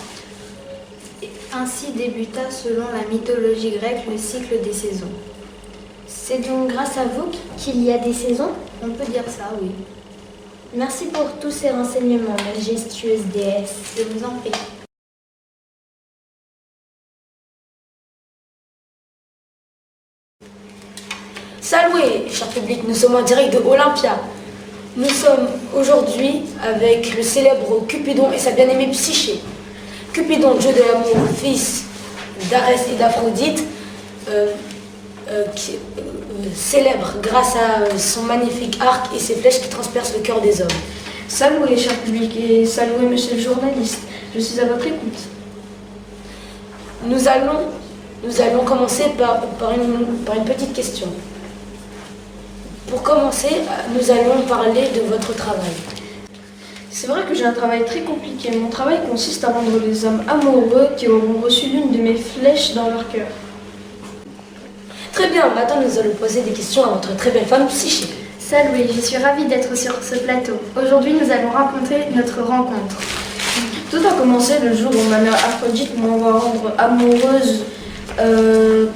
Et ainsi débuta, selon la mythologie grecque, le cycle des saisons. C'est donc grâce à vous qu'il y a des saisons? On peut dire ça, oui. Merci pour tous ces renseignements, majestueuse déesse. Je vous en prie. Salut, cher public, nous sommes en direct de Olympia. Nous sommes aujourd'hui avec le célèbre Cupidon et sa bien-aimée Psyché. Cupidon, dieu de l'amour, fils d'Arès et d'Aphrodite, célèbre grâce à son magnifique arc et ses flèches qui transpercent le cœur des hommes. Salut, cher public, et salut, monsieur le journaliste. Je suis à votre écoute. Nous allons commencer par une petite question. Pour commencer, nous allons parler de votre travail. C'est vrai que j'ai un travail très compliqué. Mon travail consiste à rendre les hommes amoureux qui auront reçu l'une de mes flèches dans leur cœur. Très bien, maintenant nous allons poser des questions à votre très belle femme Psyché. Salut, je suis ravie d'être sur ce plateau. Aujourd'hui, nous allons raconter notre rencontre. Tout a commencé le jour où ma mère Aphrodite m'envoie rendre amoureuse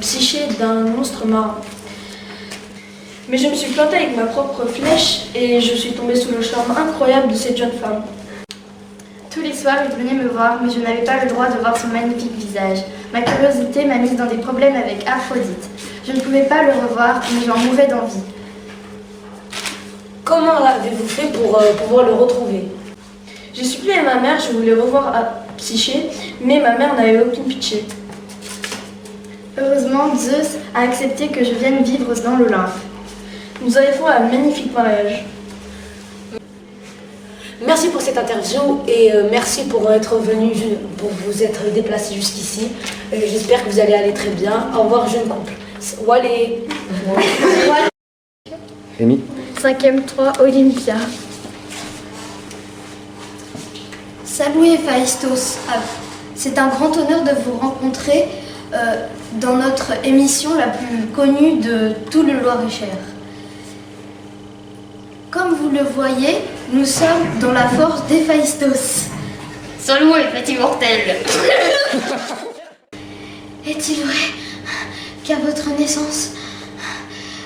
Psyché d'un monstre marin. Mais je me suis plantée avec ma propre flèche et je suis tombée sous le charme incroyable de cette jeune femme. Tous les soirs, il venait me voir, mais je n'avais pas le droit de voir son magnifique visage. Ma curiosité m'a mise dans des problèmes avec Aphrodite. Je ne pouvais pas le revoir, mais j'en mourais d'envie. Comment l'avez-vous fait pour pouvoir le retrouver? J'ai supplié à ma mère, je voulais revoir Psyché, mais ma mère n'avait aucune pitié. Heureusement, Zeus a accepté que je vienne vivre dans l'Olympe. Nous avons fait un magnifique mariage. Merci pour cette interview et merci pour être venu, pour vous être déplacé jusqu'ici. J'espère que vous allez aller très bien. Au revoir, jeune couple. Walé. Amy. 5e 3, Olympia. Salut Héphaïstos. C'est un grand honneur de vous rencontrer dans notre émission la plus connue de tout le Loir-et-Cher. Comme vous le voyez, nous sommes dans la force d'Héphaïstos. Salut les petits mortels. Est-il vrai qu'à votre naissance,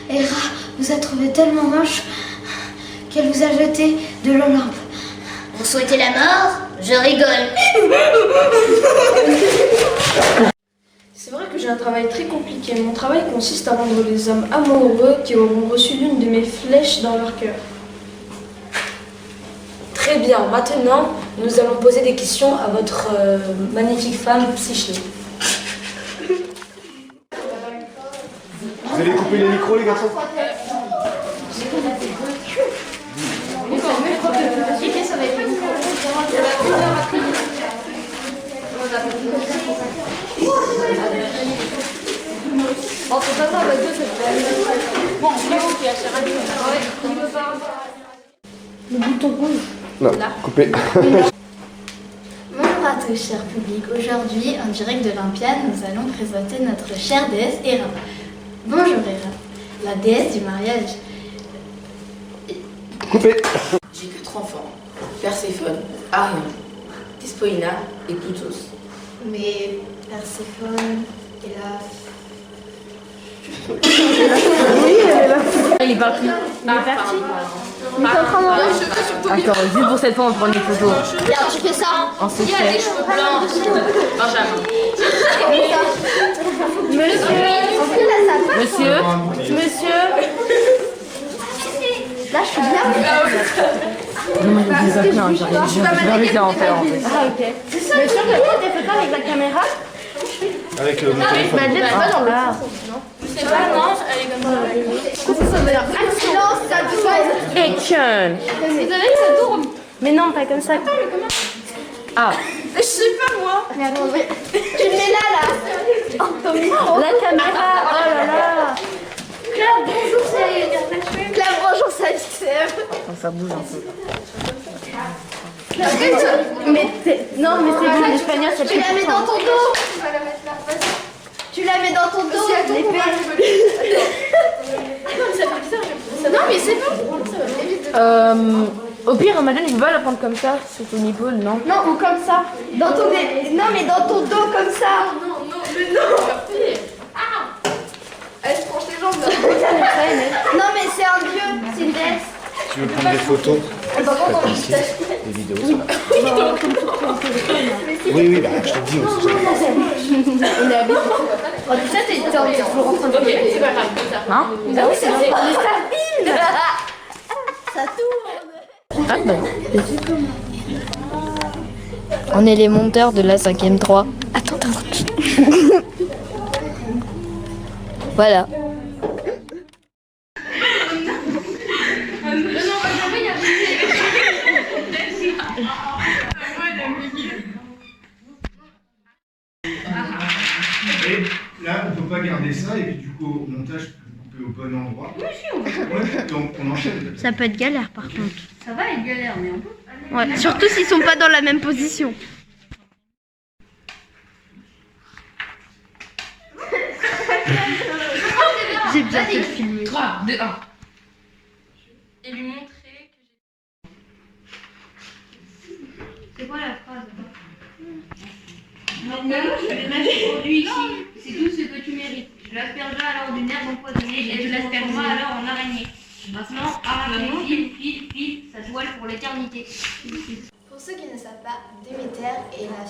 Héra vous a trouvé tellement moche qu'elle vous a jeté de l'Olympe? Vous souhaitez la mort? Je rigole. C'est vrai que j'ai un travail très compliqué. Mon travail consiste à rendre les hommes amoureux qui auront reçu l'une de mes flèches dans leur cœur. Très bien, maintenant nous allons poser des questions à votre magnifique femme Psyché. Vous allez couper les micros, les garçons? Le bouton rouge. Non, coupé. Bonjour à tous, cher public. Aujourd'hui, en direct de l'Olympia, nous allons présenter notre chère déesse Héra. Bonjour Héra, la déesse du mariage. Coupé. J'ai 4 enfants. Perséphone, Arion, Despoina et Plutos. Mais Perséphone et la... Il est parti. Il est parti. Il est en train de... Attends, juste pour cette fois, on prend une photo. Regarde, tu fais ça. En secret. Il a des cheveux blancs. Benjamin. Monsieur. Monsieur. Là, je suis bien. Non, mais je dis pas j'ai envie de en faire en fait. Ah, ok. C'est sûr que toi, t'es fait pas avec la caméra? Avec mon téléphone. Bah, elle est pas dans le sens, non? Je sais pas, non, elle est comme ça. Ça veut dire silence, ça tourne. Action. Vous savez que ça tourne? Mais non, pas comme ça. Ah. Je sais pas moi. Mais attends, tu le mets là. Oh, ton micro. La caméra, oh là là. Claire, bonjour, c'est... Claire, bonjour, c'est Alixem. Ça bouge un peu. Mais non, mais c'est bon, l'espagnol, c'est Tu la mets dans ton dos. Tu la mets dans ton dos. Non, mais c'est bon. Au pire, Madeleine, il peut pas la prendre comme ça, sur ton épaule, non? Non, ou comme ça. Dans ton non, mais dans ton dos comme ça. Elle se tranche les jambes. Non, mais c'est un dieu, c'est une déesse. Tu veux prendre des photos? Par contre, on Ici, des vidéos, ça va. Oui, oui, bah, je te dis aussi. On est habillés. Oh, tout ça, t'es toujours en train de... Ok, c'est pas grave, comme ça. Hein? Ah oui, c'est vrai. Ça filme. Ça tourne. Ah bah, On est les monteurs de la 5e 3. attends. Voilà. Et là, on peut pas garder ça, et puis du coup, au montage, tu peux couper au bon endroit. Oui, si, on peut. Ouais, donc on enchaîne. Ça peut être galère par contre. Ça va être galère, mais on peut. Ouais, surtout s'ils sont pas dans la même position. J'ai bien fait de filmer. 3, 2, 1. Et lui montrer que C'est quoi la phrase? Maintenant, je vais mettre ce produit ici. C'est tout ce que tu mérites. Je l'aspergerai alors d'une herbe empoisonnée et je l'aspergerai alors en araignée. Maintenant, arrachnez, file sa toile pour l'éternité. Pour ceux qui ne savent pas, Déméter est la